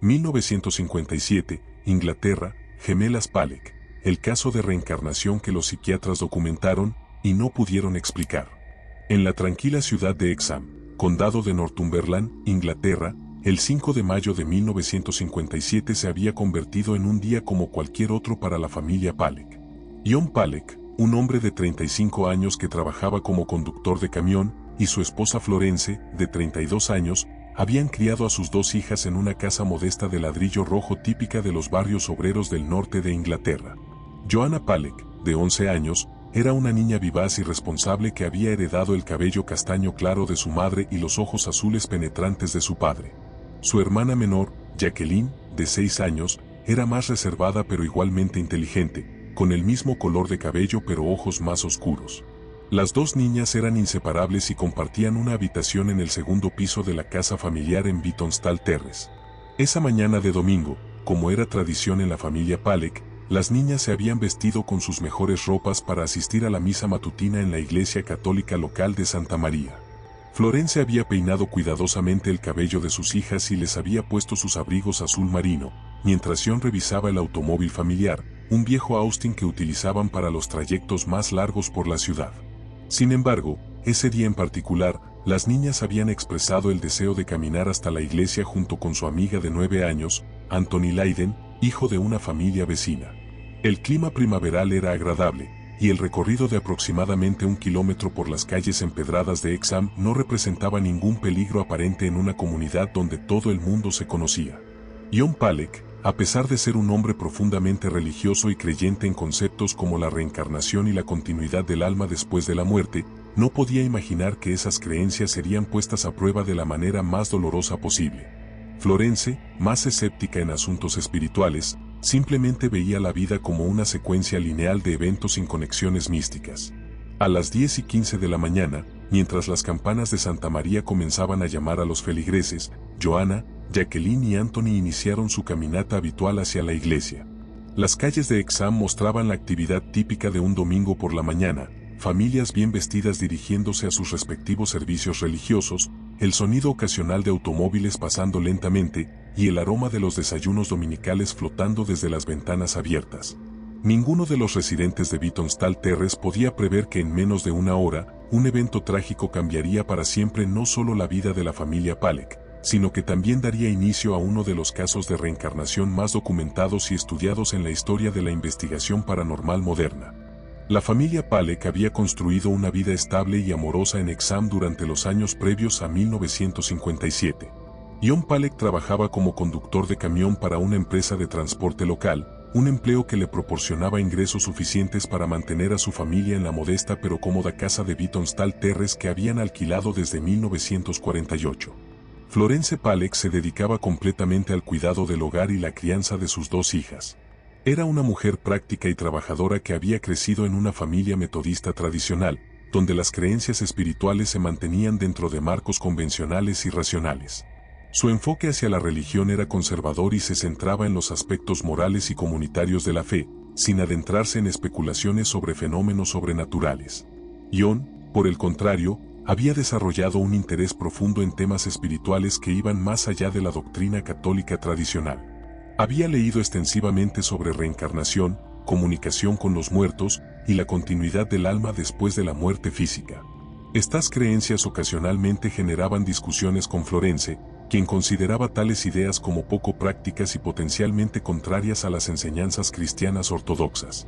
1957, Inglaterra, Gemelas Palek, el caso de reencarnación que los psiquiatras documentaron y no pudieron explicar. En la tranquila ciudad de Hexham, condado de Northumberland, Inglaterra, el 5 de mayo de 1957 se había convertido en un día como cualquier otro para la familia Palek. John Palek, un hombre de 35 años que trabajaba como conductor de camión, y su esposa Florence, de 32 años, habían criado a sus dos hijas en una casa modesta de ladrillo rojo típica de los barrios obreros del norte de Inglaterra. Joanna Palek, de 11 años, era una niña vivaz y responsable que había heredado el cabello castaño claro de su madre y los ojos azules penetrantes de su padre. Su hermana menor, Jacqueline, de 6 años, era más reservada pero igualmente inteligente, con el mismo color de cabello pero ojos más oscuros. Las dos niñas eran inseparables y compartían una habitación en el segundo piso de la casa familiar en Beatonstall Terrace. Esa mañana de domingo, como era tradición en la familia Palek, las niñas se habían vestido con sus mejores ropas para asistir a la misa matutina en la iglesia católica local de Santa María. Florence había peinado cuidadosamente el cabello de sus hijas y les había puesto sus abrigos azul marino, mientras John revisaba el automóvil familiar, un viejo Austin que utilizaban para los trayectos más largos por la ciudad. Sin embargo, ese día en particular, las niñas habían expresado el deseo de caminar hasta la iglesia junto con su amiga de 9 años, Anthony Lydon, hijo de una familia vecina. El clima primaveral era agradable, y el recorrido de aproximadamente 1 kilómetro por las calles empedradas de Hexham no representaba ningún peligro aparente en una comunidad donde todo el mundo se conocía. John Palek, a pesar de ser un hombre profundamente religioso y creyente en conceptos como la reencarnación y la continuidad del alma después de la muerte, no podía imaginar que esas creencias serían puestas a prueba de la manera más dolorosa posible. Florence, más escéptica en asuntos espirituales, simplemente veía la vida como una secuencia lineal de eventos sin conexiones místicas. A las 10:15 de la mañana, mientras las campanas de Santa María comenzaban a llamar a los feligreses, Joanna, Jacqueline y Anthony iniciaron su caminata habitual hacia la iglesia. Las calles de Hexham mostraban la actividad típica de un domingo por la mañana, familias bien vestidas dirigiéndose a sus respectivos servicios religiosos, el sonido ocasional de automóviles pasando lentamente, y el aroma de los desayunos dominicales flotando desde las ventanas abiertas. Ninguno de los residentes de Beatonstall Terrace podía prever que en menos de una hora, un evento trágico cambiaría para siempre no solo la vida de la familia Palek, sino que también daría inicio a uno de los casos de reencarnación más documentados y estudiados en la historia de la investigación paranormal moderna. La familia Palek había construido una vida estable y amorosa en Hexham durante los años previos a 1957. John Palek trabajaba como conductor de camión para una empresa de transporte local, un empleo que le proporcionaba ingresos suficientes para mantener a su familia en la modesta pero cómoda casa de Beatonstall Terrace que habían alquilado desde 1948. Florence Palek se dedicaba completamente al cuidado del hogar y la crianza de sus dos hijas. Era una mujer práctica y trabajadora que había crecido en una familia metodista tradicional, donde las creencias espirituales se mantenían dentro de marcos convencionales y racionales. Su enfoque hacia la religión era conservador y se centraba en los aspectos morales y comunitarios de la fe, sin adentrarse en especulaciones sobre fenómenos sobrenaturales. John, por el contrario, había desarrollado un interés profundo en temas espirituales que iban más allá de la doctrina católica tradicional. Había leído extensivamente sobre reencarnación, comunicación con los muertos y la continuidad del alma después de la muerte física. Estas creencias ocasionalmente generaban discusiones con Florence, quien consideraba tales ideas como poco prácticas y potencialmente contrarias a las enseñanzas cristianas ortodoxas.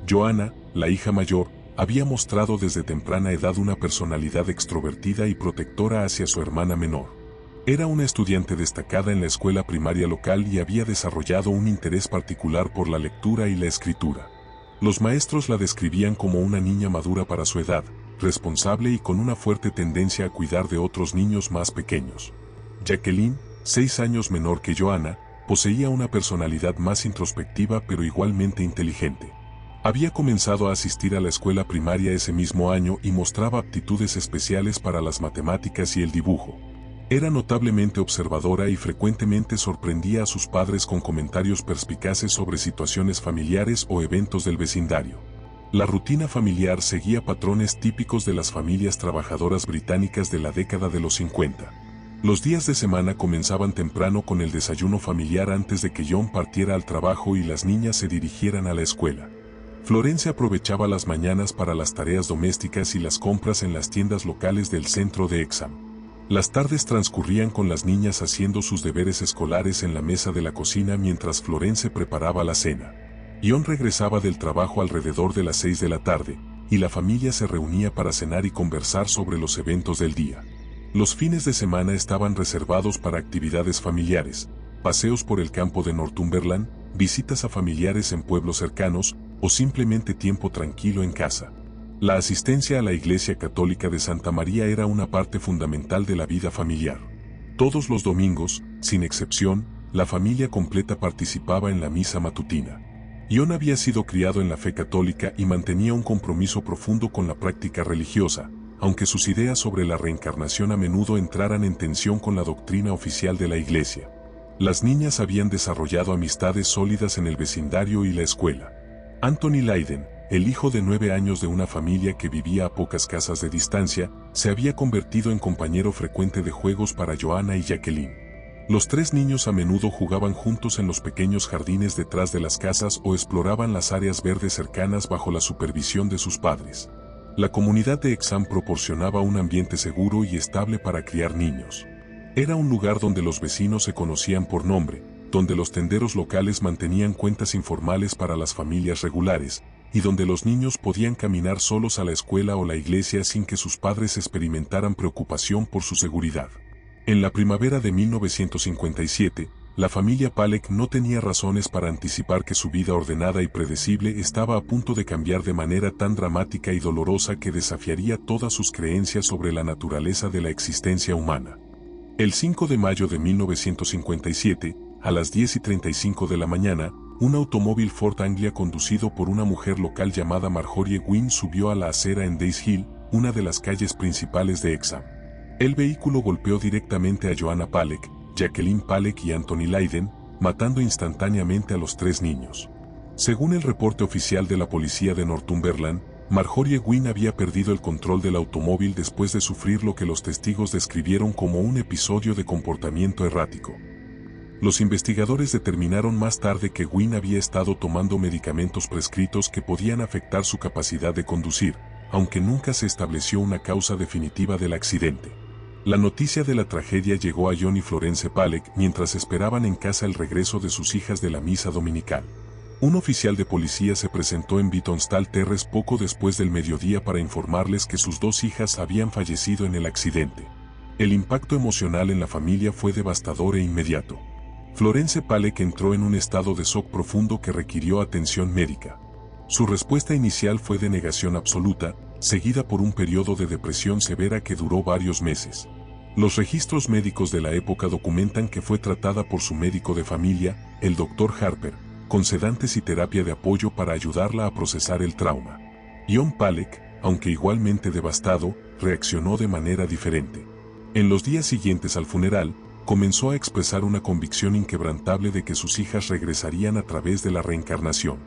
Joanna, la hija mayor, había mostrado desde temprana edad una personalidad extrovertida y protectora hacia su hermana menor. Era una estudiante destacada en la escuela primaria local y había desarrollado un interés particular por la lectura y la escritura. Los maestros la describían como una niña madura para su edad, responsable y con una fuerte tendencia a cuidar de otros niños más pequeños. Jacqueline, 6 años menor que Joanna, poseía una personalidad más introspectiva pero igualmente inteligente. Había comenzado a asistir a la escuela primaria ese mismo año y mostraba aptitudes especiales para las matemáticas y el dibujo. Era notablemente observadora y frecuentemente sorprendía a sus padres con comentarios perspicaces sobre situaciones familiares o eventos del vecindario. La rutina familiar seguía patrones típicos de las familias trabajadoras británicas de la década de los 50. Los días de semana comenzaban temprano con el desayuno familiar antes de que John partiera al trabajo y las niñas se dirigieran a la escuela. Florence aprovechaba las mañanas para las tareas domésticas y las compras en las tiendas locales del centro de Exham. Las tardes transcurrían con las niñas haciendo sus deberes escolares en la mesa de la cocina mientras Florence preparaba la cena. John regresaba del trabajo alrededor de las 6 de la tarde, y la familia se reunía para cenar y conversar sobre los eventos del día. Los fines de semana estaban reservados para actividades familiares, paseos por el campo de Northumberland, visitas a familiares en pueblos cercanos, o simplemente tiempo tranquilo en casa. La asistencia a la Iglesia Católica de Santa María era una parte fundamental de la vida familiar. Todos los domingos, sin excepción, la familia completa participaba en la misa matutina. John había sido criado en la fe católica y mantenía un compromiso profundo con la práctica religiosa, aunque sus ideas sobre la reencarnación a menudo entraran en tensión con la doctrina oficial de la Iglesia. Las niñas habían desarrollado amistades sólidas en el vecindario y la escuela. Anthony Lydon, el hijo de 9 años de una familia que vivía a pocas casas de distancia, se había convertido en compañero frecuente de juegos para Joanna y Jacqueline. Los 3 niños a menudo jugaban juntos en los pequeños jardines detrás de las casas o exploraban las áreas verdes cercanas bajo la supervisión de sus padres. La comunidad de Exham proporcionaba un ambiente seguro y estable para criar niños. Era un lugar donde los vecinos se conocían por nombre, donde los tenderos locales mantenían cuentas informales para las familias regulares, y donde los niños podían caminar solos a la escuela o la iglesia sin que sus padres experimentaran preocupación por su seguridad. En la primavera de 1957, la familia Palek no tenía razones para anticipar que su vida ordenada y predecible estaba a punto de cambiar de manera tan dramática y dolorosa que desafiaría todas sus creencias sobre la naturaleza de la existencia humana. El 5 de mayo de 1957, a las 10:35 de la mañana, un automóvil Ford Anglia conducido por una mujer local llamada Marjorie Gwynn subió a la acera en Days Hill, una de las calles principales de Exham. El vehículo golpeó directamente a Joanna Palek, Jacqueline Palek y Anthony Lydon, matando instantáneamente a los 3 niños. Según el reporte oficial de la policía de Northumberland, Marjorie Gwynn había perdido el control del automóvil después de sufrir lo que los testigos describieron como un episodio de comportamiento errático. Los investigadores determinaron más tarde que Gwynn había estado tomando medicamentos prescritos que podían afectar su capacidad de conducir, aunque nunca se estableció una causa definitiva del accidente. La noticia de la tragedia llegó a John y Florence Palek mientras esperaban en casa el regreso de sus hijas de la misa dominical. Un oficial de policía se presentó en Beatonstall Terrace poco después del mediodía para informarles que sus 2 hijas habían fallecido en el accidente. El impacto emocional en la familia fue devastador e inmediato. Florence Palek entró en un estado de shock profundo que requirió atención médica. Su respuesta inicial fue de negación absoluta, seguida por un periodo de depresión severa que duró varios meses. Los registros médicos de la época documentan que fue tratada por su médico de familia, el Dr. Harper, con sedantes y terapia de apoyo para ayudarla a procesar el trauma. John Palek, aunque igualmente devastado, reaccionó de manera diferente. En los días siguientes al funeral, comenzó a expresar una convicción inquebrantable de que sus hijas regresarían a través de la reencarnación.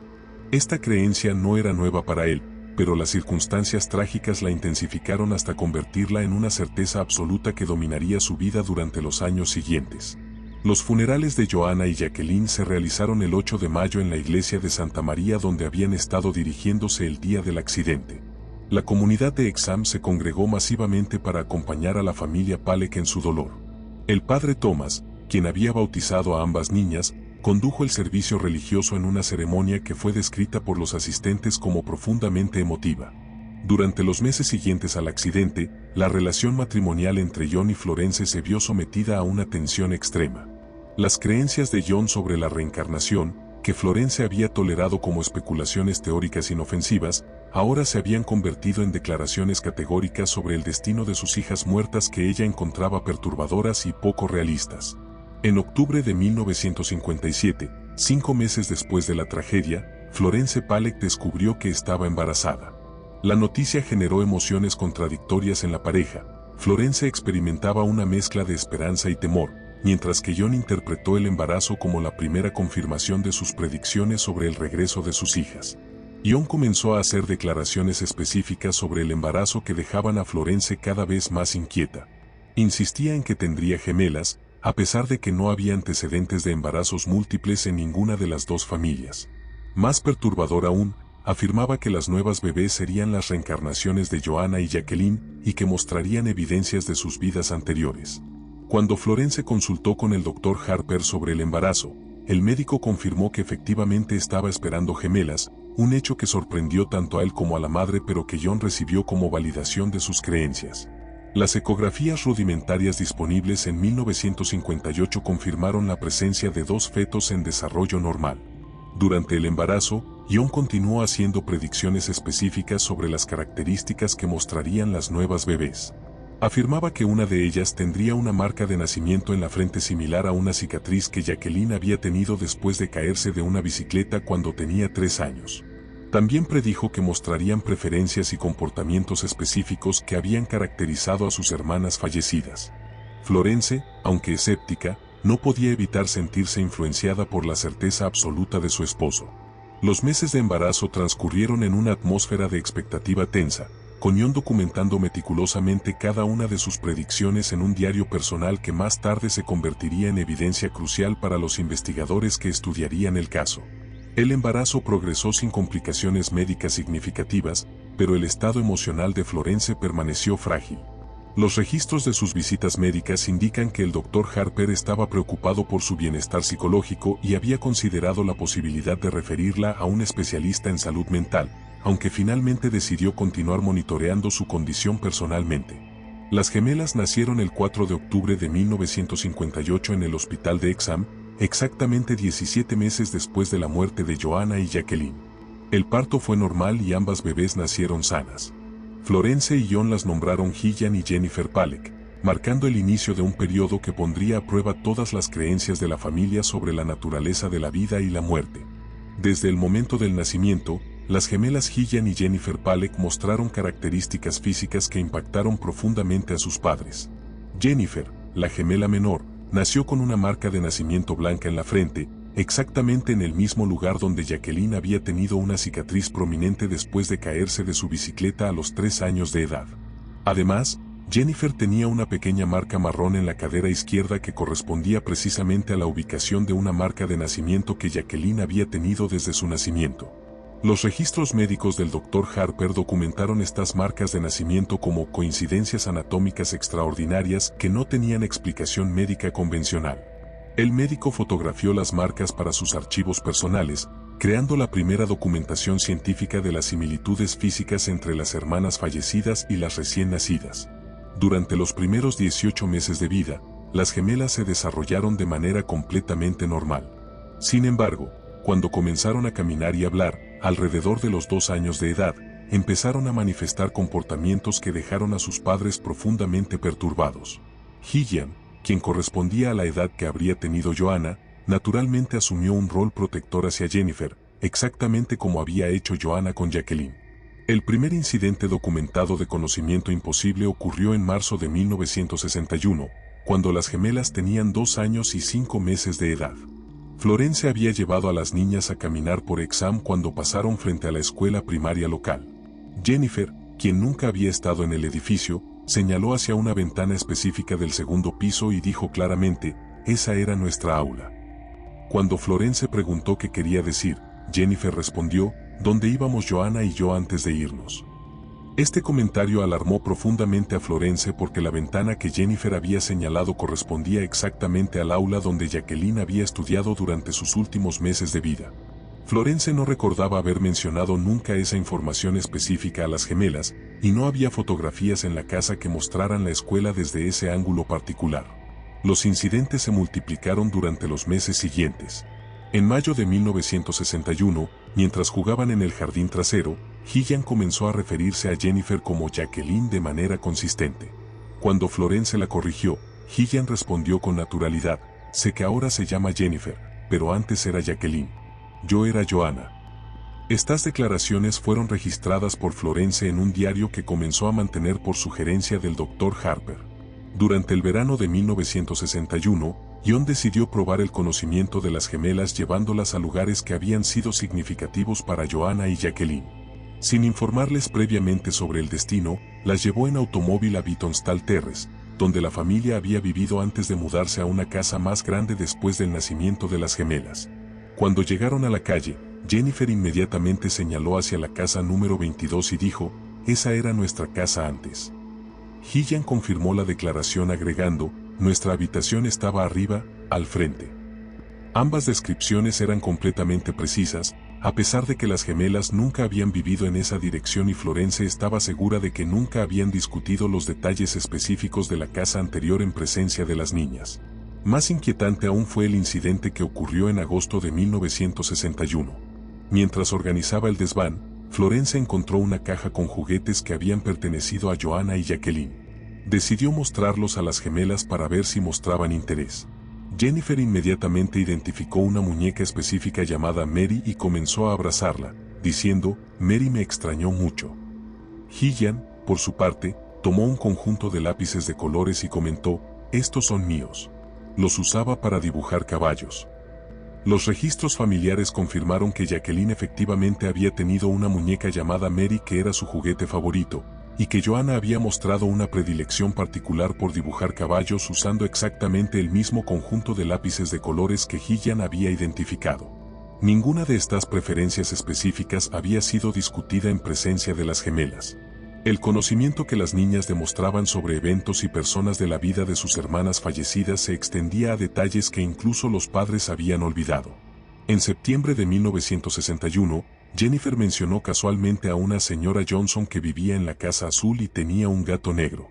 Esta creencia no era nueva para él, pero las circunstancias trágicas la intensificaron hasta convertirla en una certeza absoluta que dominaría su vida durante los años siguientes. Los funerales de Joanna y Jacqueline se realizaron el 8 de mayo en la iglesia de Santa María donde habían estado dirigiéndose el día del accidente. La comunidad de Exham se congregó masivamente para acompañar a la familia Palek en su dolor. El padre Thomas, quien había bautizado a ambas niñas, condujo el servicio religioso en una ceremonia que fue descrita por los asistentes como profundamente emotiva. Durante los meses siguientes al accidente, la relación matrimonial entre John y Florence se vio sometida a una tensión extrema. Las creencias de John sobre la reencarnación, que Florence había tolerado como especulaciones teóricas inofensivas, ahora se habían convertido en declaraciones categóricas sobre el destino de sus hijas muertas que ella encontraba perturbadoras y poco realistas. En octubre de 1957, 5 meses después de la tragedia, Florence Palek descubrió que estaba embarazada. La noticia generó emociones contradictorias en la pareja. Florence experimentaba una mezcla de esperanza y temor, mientras que John interpretó el embarazo como la primera confirmación de sus predicciones sobre el regreso de sus hijas. John comenzó a hacer declaraciones específicas sobre el embarazo que dejaban a Florence cada vez más inquieta. Insistía en que tendría gemelas, a pesar de que no había antecedentes de embarazos múltiples en ninguna de las dos familias. Más perturbador aún, afirmaba que las nuevas bebés serían las reencarnaciones de Joanna y Jacqueline y que mostrarían evidencias de sus vidas anteriores. Cuando Florence consultó con el Dr. Harper sobre el embarazo, el médico confirmó que efectivamente estaba esperando gemelas, un hecho que sorprendió tanto a él como a la madre, pero que John recibió como validación de sus creencias. Las ecografías rudimentarias disponibles en 1958 confirmaron la presencia de dos fetos en desarrollo normal. Durante el embarazo, John continuó haciendo predicciones específicas sobre las características que mostrarían las nuevas bebés. Afirmaba que una de ellas tendría una marca de nacimiento en la frente similar a una cicatriz que Jacqueline había tenido después de caerse de una bicicleta cuando tenía 3 años. También predijo que mostrarían preferencias y comportamientos específicos que habían caracterizado a sus hermanas fallecidas. Florence, aunque escéptica, no podía evitar sentirse influenciada por la certeza absoluta de su esposo. Los meses de embarazo transcurrieron en una atmósfera de expectativa tensa, con John documentando meticulosamente cada una de sus predicciones en un diario personal que más tarde se convertiría en evidencia crucial para los investigadores que estudiarían el caso. El embarazo progresó sin complicaciones médicas significativas, pero el estado emocional de Florence permaneció frágil. Los registros de sus visitas médicas indican que el Dr. Harper estaba preocupado por su bienestar psicológico y había considerado la posibilidad de referirla a un especialista en salud mental, aunque finalmente decidió continuar monitoreando su condición personalmente. Las gemelas nacieron el 4 de octubre de 1958 en el hospital de Exham, exactamente 17 meses después de la muerte de Joanna y Jacqueline. El parto fue normal y ambas bebés nacieron sanas. Florence y John las nombraron Gillian y Jennifer Palek, marcando el inicio de un periodo que pondría a prueba todas las creencias de la familia sobre la naturaleza de la vida y la muerte. Desde el momento del nacimiento, las gemelas Gillian y Jennifer Palek mostraron características físicas que impactaron profundamente a sus padres. Jennifer, la gemela menor, nació con una marca de nacimiento blanca en la frente, exactamente en el mismo lugar donde Jacqueline había tenido una cicatriz prominente después de caerse de su bicicleta a los 3 años de edad. Además, Jennifer tenía una pequeña marca marrón en la cadera izquierda que correspondía precisamente a la ubicación de una marca de nacimiento que Jacqueline había tenido desde su nacimiento. Los registros médicos del Dr. Harper documentaron estas marcas de nacimiento como coincidencias anatómicas extraordinarias que no tenían explicación médica convencional. El médico fotografió las marcas para sus archivos personales, creando la primera documentación científica de las similitudes físicas entre las hermanas fallecidas y las recién nacidas. Durante los primeros 18 meses de vida, las gemelas se desarrollaron de manera completamente normal. Sin embargo, cuando comenzaron a caminar y hablar, alrededor de los 2 años de edad, empezaron a manifestar comportamientos que dejaron a sus padres profundamente perturbados. Gillian, quien correspondía a la edad que habría tenido Joanna, naturalmente asumió un rol protector hacia Jennifer, exactamente como había hecho Joanna con Jacqueline. El primer incidente documentado de conocimiento imposible ocurrió en marzo de 1961, cuando las gemelas tenían 2 años y 5 meses de edad. Florence había llevado a las niñas a caminar por Exham cuando pasaron frente a la escuela primaria local. Jennifer, quien nunca había estado en el edificio, señaló hacia una ventana específica del segundo piso y dijo claramente, «Esa era nuestra aula». Cuando Florence preguntó qué quería decir, Jennifer respondió, «¿Dónde íbamos Joanna y yo antes de irnos?». Este comentario alarmó profundamente a Florence porque la ventana que Jennifer había señalado correspondía exactamente al aula donde Jacqueline había estudiado durante sus últimos meses de vida. Florence no recordaba haber mencionado nunca esa información específica a las gemelas, y no había fotografías en la casa que mostraran la escuela desde ese ángulo particular. Los incidentes se multiplicaron durante los meses siguientes. En mayo de 1961, mientras jugaban en el jardín trasero, Gillian comenzó a referirse a Jennifer como Jacqueline de manera consistente. Cuando Florence la corrigió, Gillian respondió con naturalidad, «Sé que ahora se llama Jennifer, pero antes era Jacqueline. Yo era Joanna». Estas declaraciones fueron registradas por Florence en un diario que comenzó a mantener por sugerencia del Dr. Harper. Durante el verano de 1961, John decidió probar el conocimiento de las gemelas llevándolas a lugares que habían sido significativos para Joanna y Jacqueline. Sin informarles previamente sobre el destino, las llevó en automóvil a Beatonstall Terrace, donde la familia había vivido antes de mudarse a una casa más grande después del nacimiento de las gemelas. Cuando llegaron a la calle, Jennifer inmediatamente señaló hacia la casa número 22 y dijo, «Esa era nuestra casa antes». Gillian confirmó la declaración agregando, «Nuestra habitación estaba arriba, al frente». Ambas descripciones eran completamente precisas, a pesar de que las gemelas nunca habían vivido en esa dirección y Florence estaba segura de que nunca habían discutido los detalles específicos de la casa anterior en presencia de las niñas. Más inquietante aún fue el incidente que ocurrió en agosto de 1961. Mientras organizaba el desván, Florence encontró una caja con juguetes que habían pertenecido a Joanna y Jacqueline. Decidió mostrarlos a las gemelas para ver si mostraban interés. Jennifer inmediatamente identificó una muñeca específica llamada Mary y comenzó a abrazarla, diciendo, «Mary me extrañó mucho». Gillian, por su parte, tomó un conjunto de lápices de colores y comentó, «Estos son míos. Los usaba para dibujar caballos». Los registros familiares confirmaron que Jacqueline efectivamente había tenido una muñeca llamada Mary que era su juguete favorito, y que Joanna había mostrado una predilección particular por dibujar caballos usando exactamente el mismo conjunto de lápices de colores que Gillian había identificado. Ninguna de estas preferencias específicas había sido discutida en presencia de las gemelas. El conocimiento que las niñas demostraban sobre eventos y personas de la vida de sus hermanas fallecidas se extendía a detalles que incluso los padres habían olvidado. En septiembre de 1961, Jennifer mencionó casualmente a una señora Johnson que vivía en la casa azul y tenía un gato negro.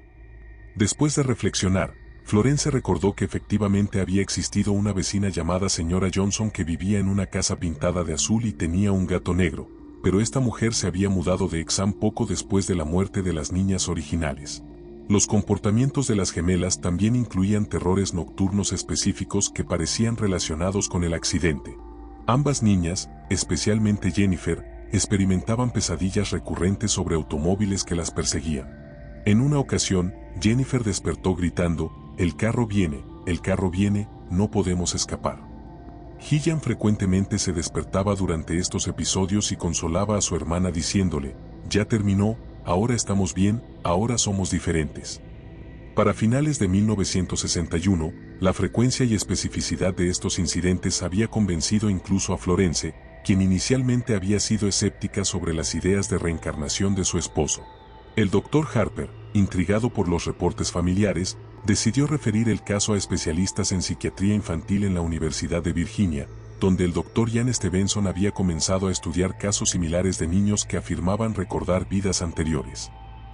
Después de reflexionar, Florence recordó que efectivamente había existido una vecina llamada señora Johnson que vivía en una casa pintada de azul y tenía un gato negro, pero esta mujer se había mudado de Exham poco después de la muerte de las niñas originales. Los comportamientos de las gemelas también incluían terrores nocturnos específicos que parecían relacionados con el accidente. Ambas niñas, especialmente Jennifer, experimentaban pesadillas recurrentes sobre automóviles que las perseguían. En una ocasión, Jennifer despertó gritando, el carro viene, no podemos escapar». Gillian frecuentemente se despertaba durante estos episodios y consolaba a su hermana diciéndole, «Ya terminó, ahora estamos bien, ahora somos diferentes». Para finales de 1961, la frecuencia y especificidad de estos incidentes había convencido incluso a Florence, quien inicialmente había sido escéptica sobre las ideas de reencarnación de su esposo. El Dr. Harper, intrigado por los reportes familiares, decidió referir el caso a especialistas en psiquiatría infantil en la Universidad de Virginia, donde el Dr. Ian Stevenson había comenzado a estudiar casos similares de niños que afirmaban recordar vidas anteriores.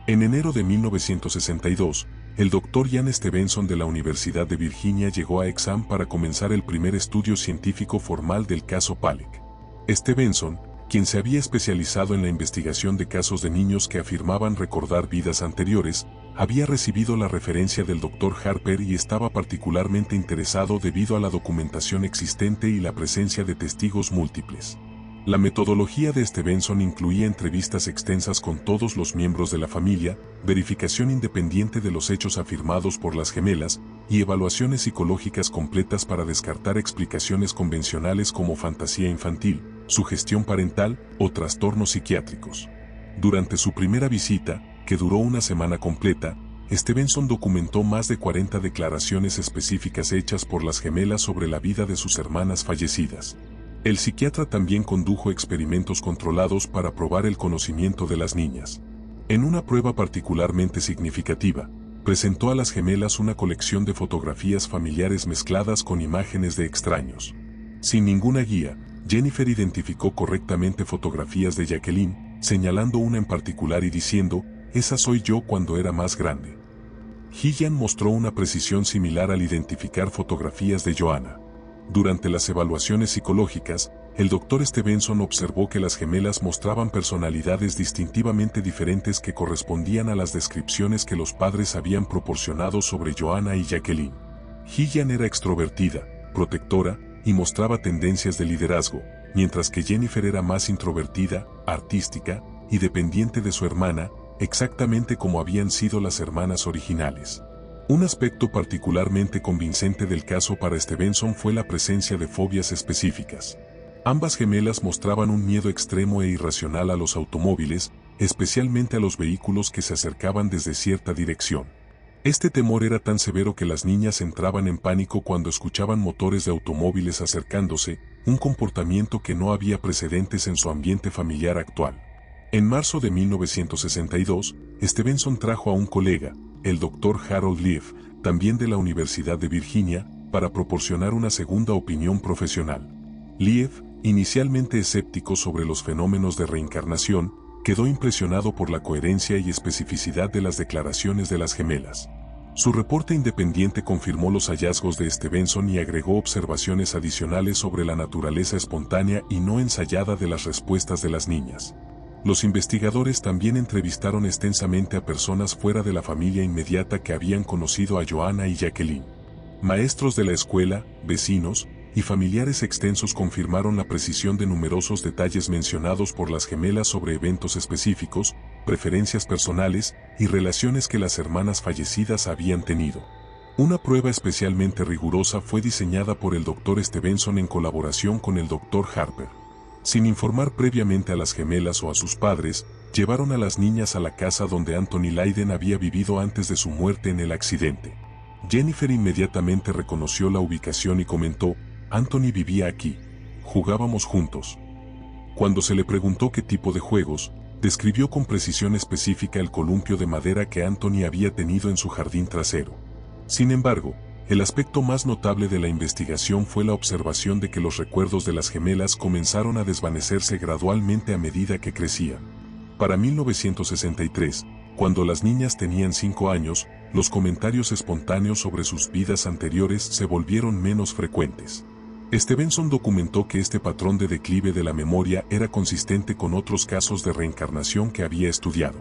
En enero de 1962, el Dr. Ian Stevenson de la Universidad de Virginia llegó a Exham para comenzar el primer estudio científico formal del caso Palek. Stevenson, quien se había especializado en la investigación de casos de niños que afirmaban recordar vidas anteriores, había recibido la referencia del Dr. Harper y estaba particularmente interesado debido a la documentación existente y la presencia de testigos múltiples. La metodología de Stevenson incluía entrevistas extensas con todos los miembros de la familia, verificación independiente de los hechos afirmados por las gemelas, y evaluaciones psicológicas completas para descartar explicaciones convencionales como fantasía infantil, sugestión parental o trastornos psiquiátricos. Durante su primera visita, que duró una semana completa, Stevenson documentó más de 40 declaraciones específicas hechas por las gemelas sobre la vida de sus hermanas fallecidas. El psiquiatra también condujo experimentos controlados para probar el conocimiento de las niñas. En una prueba particularmente significativa, presentó a las gemelas una colección de fotografías familiares mezcladas con imágenes de extraños. Sin ninguna guía, Jennifer identificó correctamente fotografías de Jacqueline, señalando una en particular y diciendo, «Esa soy yo cuando era más grande». Gillian mostró una precisión similar al identificar fotografías de Joanna. Durante las evaluaciones psicológicas, el Dr. Stevenson observó que las gemelas mostraban personalidades distintivamente diferentes que correspondían a las descripciones que los padres habían proporcionado sobre Joanna y Jacqueline. Gillian era extrovertida, protectora, y mostraba tendencias de liderazgo, mientras que Jennifer era más introvertida, artística, y dependiente de su hermana, exactamente como habían sido las hermanas originales. Un aspecto particularmente convincente del caso para Stevenson fue la presencia de fobias específicas. Ambas gemelas mostraban un miedo extremo e irracional a los automóviles, especialmente a los vehículos que se acercaban desde cierta dirección. Este temor era tan severo que las niñas entraban en pánico cuando escuchaban motores de automóviles acercándose, un comportamiento que no había precedentes en su ambiente familiar actual. En marzo de 1962, Stevenson trajo a un colega, el Dr. Harold Leaf, también de la Universidad de Virginia, para proporcionar una segunda opinión profesional. Leaf, inicialmente escéptico sobre los fenómenos de reencarnación, quedó impresionado por la coherencia y especificidad de las declaraciones de las gemelas. Su reporte independiente confirmó los hallazgos de Stevenson y agregó observaciones adicionales sobre la naturaleza espontánea y no ensayada de las respuestas de las niñas. Los investigadores también entrevistaron extensamente a personas fuera de la familia inmediata que habían conocido a Joanna y Jacqueline. Maestros de la escuela, vecinos y familiares extensos confirmaron la precisión de numerosos detalles mencionados por las gemelas sobre eventos específicos, preferencias personales y relaciones que las hermanas fallecidas habían tenido. Una prueba especialmente rigurosa fue diseñada por el Dr. Stevenson en colaboración con el Dr. Harper. Sin informar previamente a las gemelas o a sus padres, llevaron a las niñas a la casa donde Anthony Lydon había vivido antes de su muerte en el accidente. Jennifer inmediatamente reconoció la ubicación y comentó: «Anthony vivía aquí. Jugábamos juntos». Cuando se le preguntó qué tipo de juegos, describió con precisión específica el columpio de madera que Anthony había tenido en su jardín trasero. Sin embargo, el aspecto más notable de la investigación fue la observación de que los recuerdos de las gemelas comenzaron a desvanecerse gradualmente a medida que crecían. Para 1963, cuando las niñas tenían 5 años, los comentarios espontáneos sobre sus vidas anteriores se volvieron menos frecuentes. Stevenson documentó que este patrón de declive de la memoria era consistente con otros casos de reencarnación que había estudiado.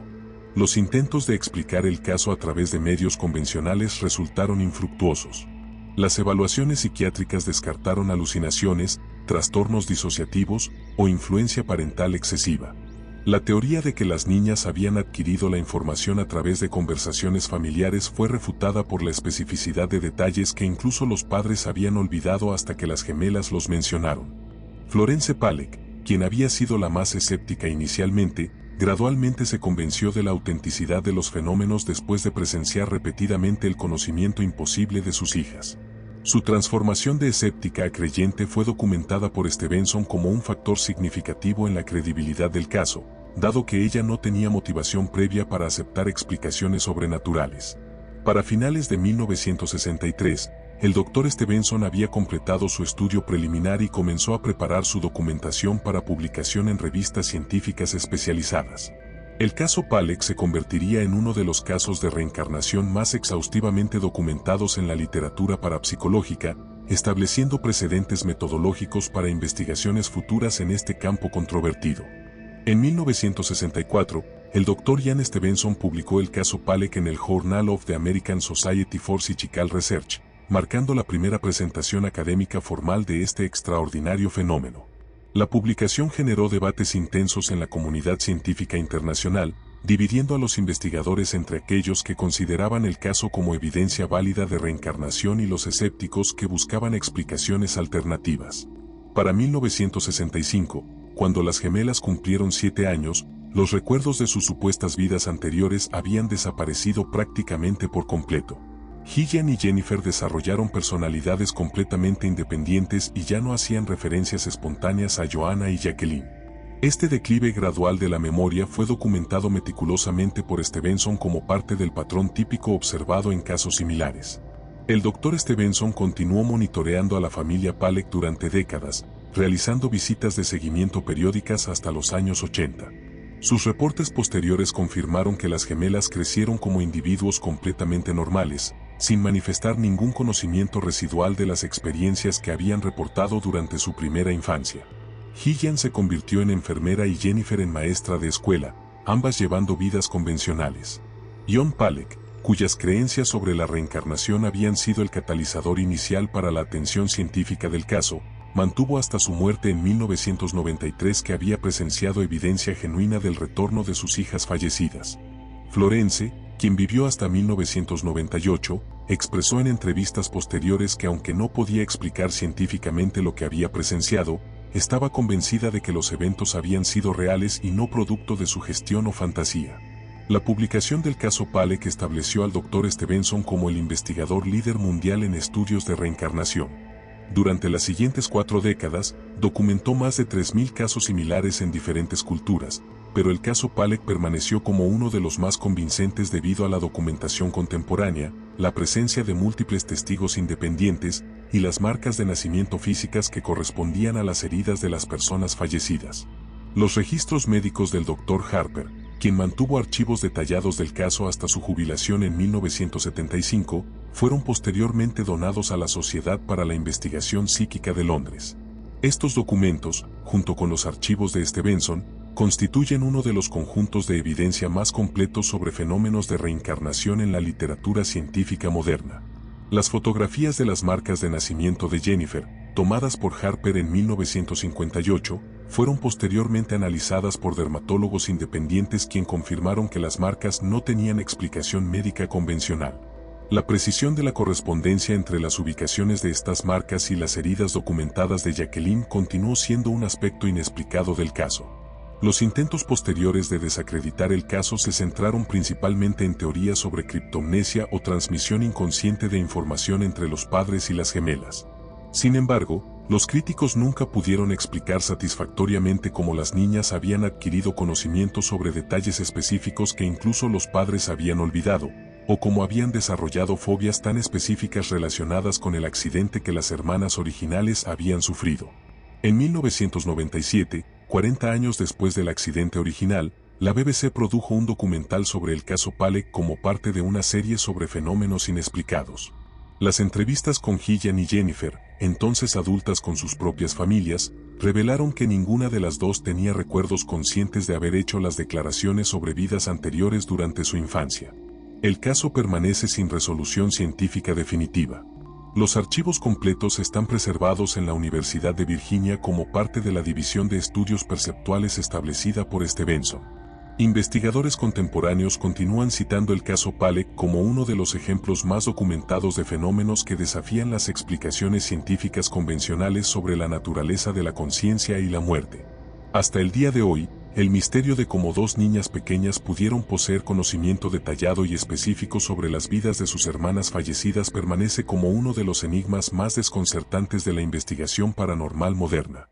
Los intentos de explicar el caso a través de medios convencionales resultaron infructuosos. Las evaluaciones psiquiátricas descartaron alucinaciones, trastornos disociativos o influencia parental excesiva. La teoría de que las niñas habían adquirido la información a través de conversaciones familiares fue refutada por la especificidad de detalles que incluso los padres habían olvidado hasta que las gemelas los mencionaron. Florence Paleck, quien había sido la más escéptica inicialmente, gradualmente se convenció de la autenticidad de los fenómenos después de presenciar repetidamente el conocimiento imposible de sus hijas. Su transformación de escéptica a creyente fue documentada por Stevenson como un factor significativo en la credibilidad del caso, dado que ella no tenía motivación previa para aceptar explicaciones sobrenaturales. Para finales de 1963, el Dr. Stevenson había completado su estudio preliminar y comenzó a preparar su documentación para publicación en revistas científicas especializadas. El caso Paleck se convertiría en uno de los casos de reencarnación más exhaustivamente documentados en la literatura parapsicológica, estableciendo precedentes metodológicos para investigaciones futuras en este campo controvertido. En 1964, el Dr. Ian Stevenson publicó el caso Paleck en el Journal of the American Society for Psychical Research, marcando la primera presentación académica formal de este extraordinario fenómeno. La publicación generó debates intensos en la comunidad científica internacional, dividiendo a los investigadores entre aquellos que consideraban el caso como evidencia válida de reencarnación y los escépticos que buscaban explicaciones alternativas. Para 1965, cuando las gemelas cumplieron 7 años, los recuerdos de sus supuestas vidas anteriores habían desaparecido prácticamente por completo. Gillian y Jennifer desarrollaron personalidades completamente independientes y ya no hacían referencias espontáneas a Joanna y Jacqueline. Este declive gradual de la memoria fue documentado meticulosamente por Stevenson como parte del patrón típico observado en casos similares. El Dr. Stevenson continuó monitoreando a la familia Paleck durante décadas, realizando visitas de seguimiento periódicas hasta los años 80. Sus reportes posteriores confirmaron que las gemelas crecieron como individuos completamente normales, sin manifestar ningún conocimiento residual de las experiencias que habían reportado durante su primera infancia. Gillian se convirtió en enfermera y Jennifer en maestra de escuela, ambas llevando vidas convencionales. John Paleck, cuyas creencias sobre la reencarnación habían sido el catalizador inicial para la atención científica del caso, mantuvo hasta su muerte en 1993 que había presenciado evidencia genuina del retorno de sus hijas fallecidas. Florence, quien vivió hasta 1998, expresó en entrevistas posteriores que aunque no podía explicar científicamente lo que había presenciado, estaba convencida de que los eventos habían sido reales y no producto de sugestión o fantasía. La publicación del caso Palek estableció al Dr. Stevenson como el investigador líder mundial en estudios de reencarnación. Durante las siguientes 4 décadas, documentó más de 3.000 casos similares en diferentes culturas, pero el caso Palek permaneció como uno de los más convincentes debido a la documentación contemporánea, la presencia de múltiples testigos independientes y las marcas de nacimiento físicas que correspondían a las heridas de las personas fallecidas. Los registros médicos del Dr. Harper, quien mantuvo archivos detallados del caso hasta su jubilación en 1975, fueron posteriormente donados a la Sociedad para la Investigación Psíquica de Londres. Estos documentos, junto con los archivos de Stevenson, constituyen uno de los conjuntos de evidencia más completos sobre fenómenos de reencarnación en la literatura científica moderna. Las fotografías de las marcas de nacimiento de Jennifer, tomadas por Harper en 1958, fueron posteriormente analizadas por dermatólogos independientes quien confirmaron que las marcas no tenían explicación médica convencional. La precisión de la correspondencia entre las ubicaciones de estas marcas y las heridas documentadas de Jacqueline continuó siendo un aspecto inexplicado del caso. Los intentos posteriores de desacreditar el caso se centraron principalmente en teorías sobre criptomnesia o transmisión inconsciente de información entre los padres y las gemelas. Sin embargo, los críticos nunca pudieron explicar satisfactoriamente cómo las niñas habían adquirido conocimiento sobre detalles específicos que incluso los padres habían olvidado, o cómo habían desarrollado fobias tan específicas relacionadas con el accidente que las hermanas originales habían sufrido. En 1997, 40 años después del accidente original, la BBC produjo un documental sobre el caso Palek como parte de una serie sobre fenómenos inexplicados. Las entrevistas con Gillian y Jennifer, entonces adultas con sus propias familias, revelaron que ninguna de las dos tenía recuerdos conscientes de haber hecho las declaraciones sobre vidas anteriores durante su infancia. El caso permanece sin resolución científica definitiva. Los archivos completos están preservados en la Universidad de Virginia como parte de la División de Estudios Perceptuales establecida por Stevenson. Investigadores contemporáneos continúan citando el caso Palek como uno de los ejemplos más documentados de fenómenos que desafían las explicaciones científicas convencionales sobre la naturaleza de la conciencia y la muerte. Hasta el día de hoy, el misterio de cómo 2 niñas pequeñas pudieron poseer conocimiento detallado y específico sobre las vidas de sus hermanas fallecidas permanece como uno de los enigmas más desconcertantes de la investigación paranormal moderna.